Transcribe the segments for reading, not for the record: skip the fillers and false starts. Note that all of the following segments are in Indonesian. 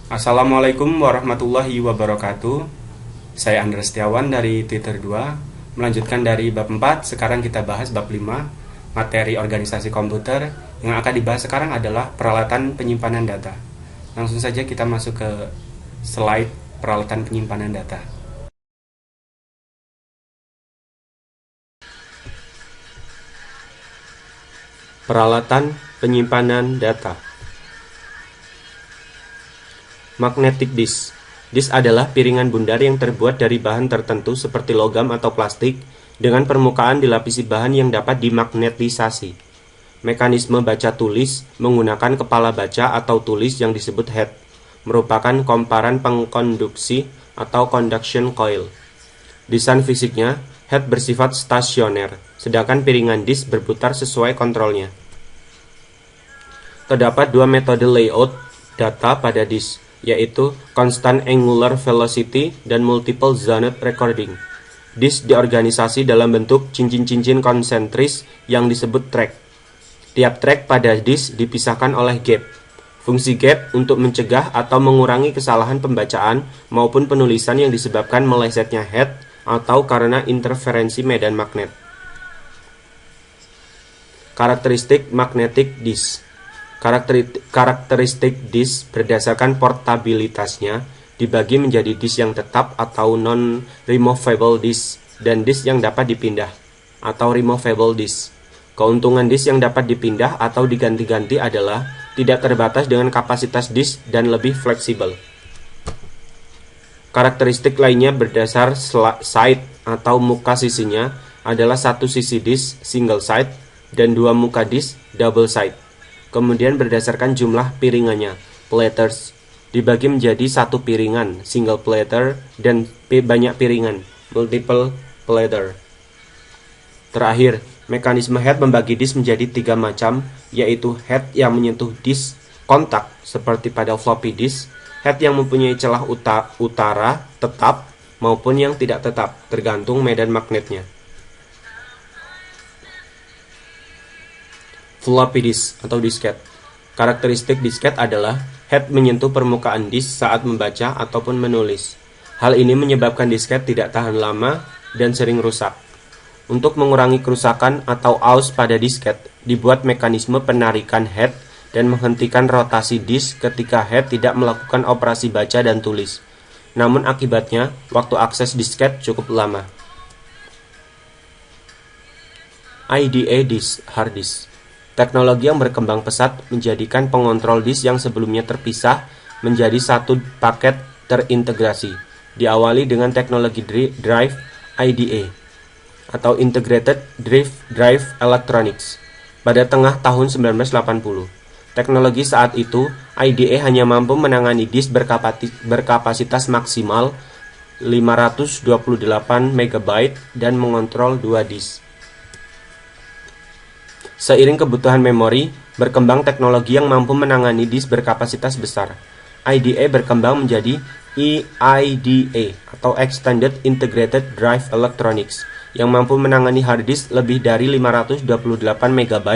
Assalamualaikum warahmatullahi wabarakatuh. Saya Andres Setiawan dari Twitter 2. Melanjutkan dari bab 4, sekarang kita bahas bab 5, materi organisasi komputer. Yang akan dibahas sekarang adalah peralatan penyimpanan data. Langsung saja kita masuk ke slide peralatan penyimpanan data. Peralatan penyimpanan data. Magnetic disk. Disk adalah piringan bundar yang terbuat dari bahan tertentu seperti logam atau plastik dengan permukaan dilapisi bahan yang dapat dimagnetisasi. Mekanisme baca tulis menggunakan kepala baca atau tulis yang disebut head, merupakan komparan pengkonduksi atau conduction coil. Desain fisiknya, head bersifat stasioner, sedangkan piringan disk berputar sesuai kontrolnya. Terdapat dua metode layout data pada disk, yaitu constant angular velocity dan multiple zoned recording. Disk diorganisasi dalam bentuk cincin-cincin konsentris yang disebut track. Tiap track pada disk dipisahkan oleh gap. Fungsi gap untuk mencegah atau mengurangi kesalahan pembacaan maupun penulisan yang disebabkan melesetnya head atau karena interferensi medan magnet. Karakteristik magnetic disk. Karakteristik disk berdasarkan portabilitasnya dibagi menjadi disk yang tetap atau non-removable disk dan disk yang dapat dipindah atau removable disk. Keuntungan disk yang dapat dipindah atau diganti-ganti adalah tidak terbatas dengan kapasitas disk dan lebih fleksibel. Karakteristik lainnya berdasar side atau muka sisinya adalah satu sisi disk single side dan dua muka disk double side. Kemudian berdasarkan jumlah piringannya, platters, dibagi menjadi satu piringan, single platter, dan banyak piringan, multiple platter. Terakhir, mekanisme head membagi disk menjadi tiga macam, yaitu head yang menyentuh disk kontak seperti pada floppy disk, head yang mempunyai celah utara tetap maupun yang tidak tetap, tergantung medan magnetnya. Floppy disk atau disket. Karakteristik disket adalah head menyentuh permukaan disk saat membaca ataupun menulis. Hal ini menyebabkan disket tidak tahan lama dan sering rusak. Untuk mengurangi kerusakan atau aus pada disket, dibuat mekanisme penarikan head dan menghentikan rotasi disk ketika head tidak melakukan operasi baca dan tulis. Namun akibatnya, waktu akses disket cukup lama. IDE disk, hard disk. Teknologi yang berkembang pesat menjadikan pengontrol disk yang sebelumnya terpisah menjadi satu paket terintegrasi. Diawali dengan teknologi drive IDE atau Integrated Drive Electronics pada tengah tahun 1980. Teknologi saat itu, IDE hanya mampu menangani disk berkapasitas maksimal 528 MB dan mengontrol dua disk. Seiring kebutuhan memori, berkembang teknologi yang mampu menangani disk berkapasitas besar. IDE berkembang menjadi EIDE atau Extended Integrated Drive Electronics yang mampu menangani hard disk lebih dari 528 MB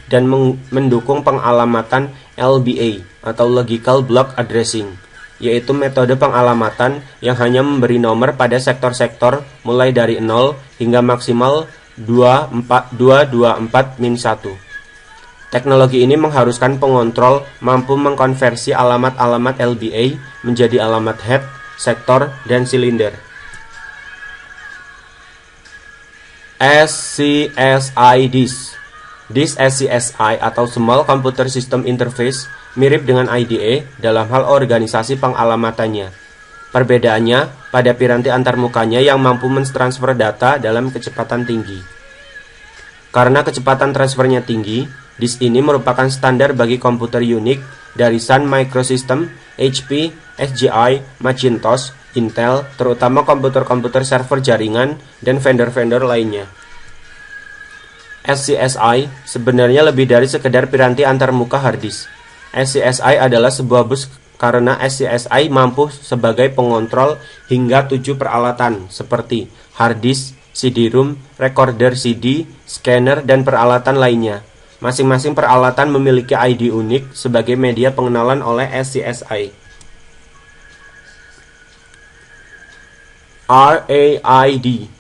dan mendukung pengalamatan LBA atau Logical Block Addressing, yaitu metode pengalamatan yang hanya memberi nomor pada sektor-sektor mulai dari 0 hingga maksimal 224-1. Teknologi ini mengharuskan pengontrol mampu mengkonversi alamat-alamat LBA menjadi alamat head, sektor, dan silinder. SCSI disk. Disk SCSI atau Small Computer System Interface mirip dengan IDE dalam hal organisasi pengalamatannya. Perbedaannya pada piranti antarmukanya yang mampu mentransfer data dalam kecepatan tinggi. Karena kecepatan transfernya tinggi, disk ini merupakan standar bagi komputer unik dari Sun Microsystem, HP, SGI, Macintosh, Intel, terutama komputer-komputer server jaringan dan vendor-vendor lainnya. SCSI sebenarnya lebih dari sekedar piranti antarmuka hard disk. SCSI adalah sebuah bus karena SCSI mampu sebagai pengontrol hingga 7 peralatan seperti hard disk, CD-ROM, recorder CD, scanner, dan peralatan lainnya. Masing-masing peralatan memiliki ID unik sebagai media pengenalan oleh SCSI. RAID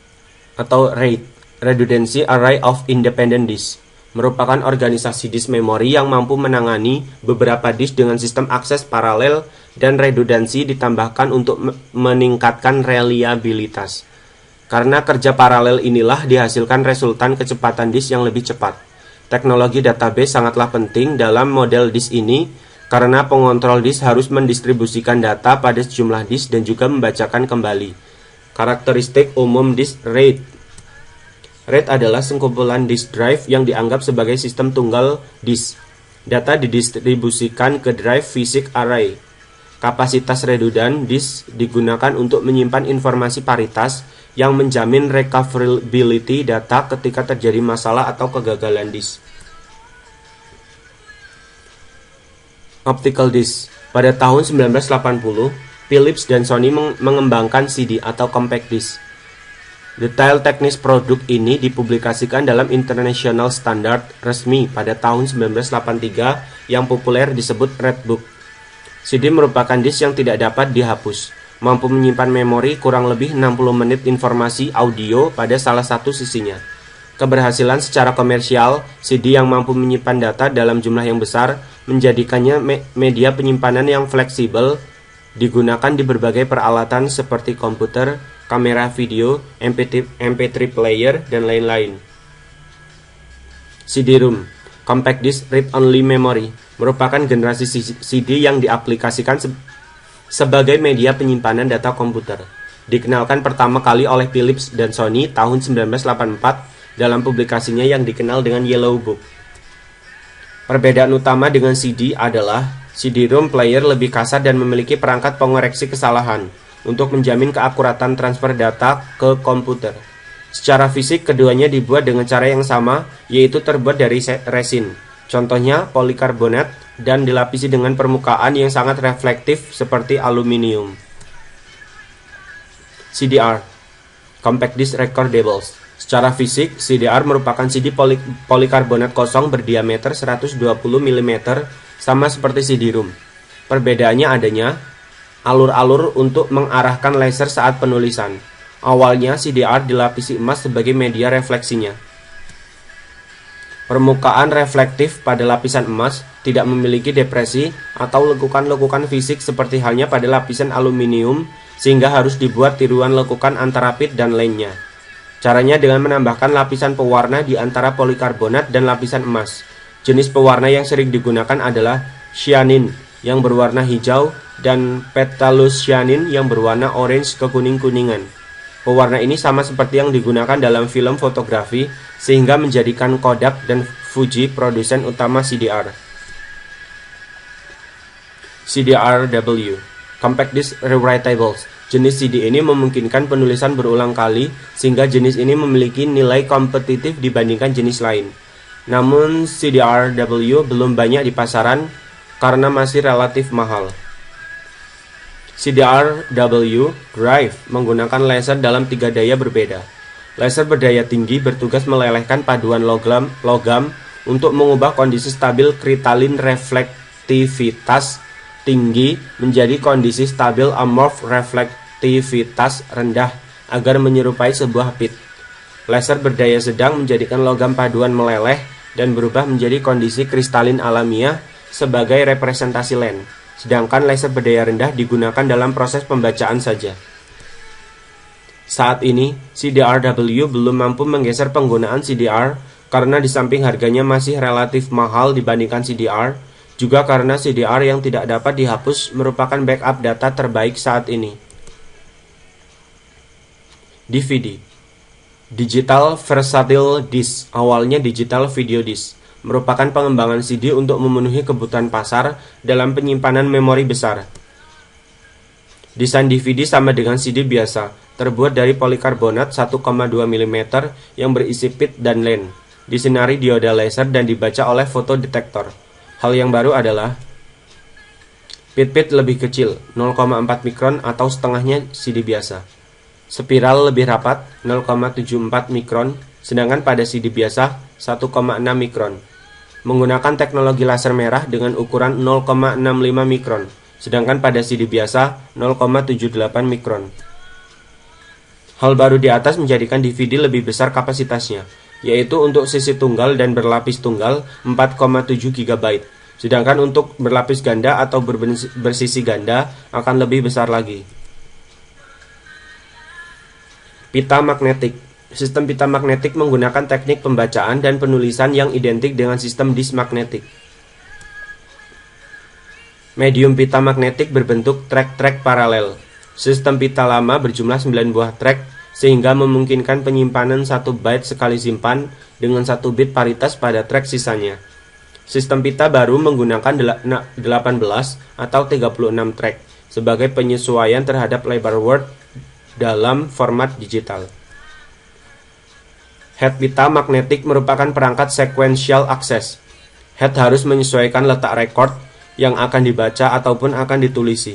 atau RAID, Redundancy Array of Independent Disk, merupakan organisasi disk memori yang mampu menangani beberapa disk dengan sistem akses paralel dan redundansi ditambahkan untuk meningkatkan reliabilitas. Karena kerja paralel inilah dihasilkan resultan kecepatan disk yang lebih cepat. Teknologi database sangatlah penting dalam model disk ini karena pengontrol disk harus mendistribusikan data pada sejumlah disk dan juga membacakan kembali. Karakteristik umum disk RAID. RAID adalah sekumpulan disk drive yang dianggap sebagai sistem tunggal disk. Data didistribusikan ke drive fisik array. Kapasitas redundan disk digunakan untuk menyimpan informasi paritas yang menjamin recoverability data ketika terjadi masalah atau kegagalan disk. Optical disk. Pada tahun 1980, Philips dan Sony mengembangkan CD atau compact disc. Detail teknis produk ini dipublikasikan dalam International Standard resmi pada tahun 1983 yang populer disebut Red Book. CD merupakan disk yang tidak dapat dihapus, mampu menyimpan memori kurang lebih 60 menit informasi audio pada salah satu sisinya. Keberhasilan secara komersial, CD yang mampu menyimpan data dalam jumlah yang besar menjadikannya media penyimpanan yang fleksibel, digunakan di berbagai peralatan seperti komputer, kamera video, MP3 player, dan lain-lain. CD-ROM, Compact Disc Read Only Memory, merupakan generasi CD yang diaplikasikan sebagai media penyimpanan data komputer. Dikenalkan pertama kali oleh Philips dan Sony tahun 1984 dalam publikasinya yang dikenal dengan Yellow Book. Perbedaan utama dengan CD adalah CD-ROM player lebih kasar dan memiliki perangkat pengoreksi kesalahan untuk menjamin keakuratan transfer data ke komputer. Secara fisik, keduanya dibuat dengan cara yang sama, yaitu terbuat dari resin. Contohnya polikarbonat dan dilapisi dengan permukaan yang sangat reflektif seperti aluminium. CDR, Compact Disc Recordables. Secara fisik, CDR merupakan CD polikarbonat kosong berdiameter 120 mm sama seperti CD-ROM. Perbedaannya adanya alur-alur untuk mengarahkan laser saat penulisan. Awalnya CDR dilapisi emas sebagai media refleksinya. Permukaan reflektif pada lapisan emas tidak memiliki depresi atau lekukan-lekukan fisik seperti halnya pada lapisan aluminium, sehingga harus dibuat tiruan lekukan antara pit dan lainnya. Caranya dengan menambahkan lapisan pewarna di antara polikarbonat dan lapisan emas. Jenis pewarna yang sering digunakan adalah cyanin yang berwarna hijau dan phthalocyanin yang berwarna orange kekuning-kuningan. Pewarna ini sama seperti yang digunakan dalam film fotografi sehingga menjadikan Kodak dan Fuji produsen utama CDR. CDRW, Compact Disc Rewritables. Jenis CD ini memungkinkan penulisan berulang kali sehingga jenis ini memiliki nilai kompetitif dibandingkan jenis lain. Namun CDRW belum banyak di pasaran karena masih relatif mahal. CDRW Drive menggunakan laser dalam 3 daya berbeda. Laser berdaya tinggi bertugas melelehkan paduan logam untuk mengubah kondisi stabil kristalin reflektivitas tinggi menjadi kondisi stabil amorf reflektivitas rendah agar menyerupai sebuah pit. Laser berdaya sedang menjadikan logam paduan meleleh dan berubah menjadi kondisi kristalin alamiah sebagai representasi lens, sedangkan laser berdaya rendah digunakan dalam proses pembacaan saja. Saat ini, CDRW belum mampu menggeser penggunaan CDR karena di samping harganya masih relatif mahal dibandingkan CDR, juga karena CDR yang tidak dapat dihapus merupakan backup data terbaik saat ini. DVD, Digital Versatile Disc, awalnya Digital Video Disc, merupakan pengembangan CD untuk memenuhi kebutuhan pasar dalam penyimpanan memori besar. Desain DVD sama dengan CD biasa, terbuat dari polikarbonat 1,2 mm yang berisi pit dan lens, disinari dioda laser dan dibaca oleh fotodetektor. Hal yang baru adalah pit lebih kecil, 0,4 mikron atau setengahnya CD biasa. Spiral lebih rapat, 0,74 mikron, sedangkan pada CD biasa 1,6 mikron. Menggunakan teknologi laser merah dengan ukuran 0,65 mikron, sedangkan pada CD biasa 0,78 mikron. Hal baru di atas menjadikan DVD lebih besar kapasitasnya, yaitu untuk sisi tunggal dan berlapis tunggal 4,7 GB. Sedangkan untuk berlapis ganda atau bersisi ganda akan lebih besar lagi. Pita magnetik. Sistem pita magnetik menggunakan teknik pembacaan dan penulisan yang identik dengan sistem disk magnetik. Medium pita magnetik berbentuk trek-trek paralel. Sistem pita lama berjumlah 9 buah trek sehingga memungkinkan penyimpanan 1 byte sekali simpan dengan 1 bit paritas pada trek sisanya. Sistem pita baru menggunakan 18 atau 36 trek sebagai penyesuaian terhadap lebar word dalam format digital. Head pita magnetik merupakan perangkat sequential access. Head harus menyesuaikan letak record yang akan dibaca ataupun akan ditulisi.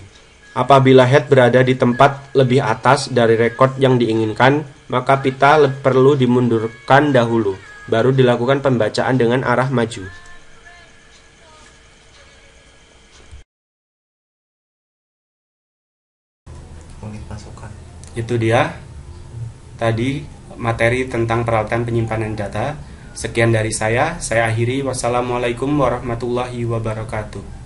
Apabila head berada di tempat lebih atas dari record yang diinginkan, maka pita perlu dimundurkan dahulu, baru dilakukan pembacaan dengan arah maju. Itu dia tadi materi tentang peralatan penyimpanan data. Sekian dari saya akhiri. Wassalamualaikum warahmatullahi wabarakatuh.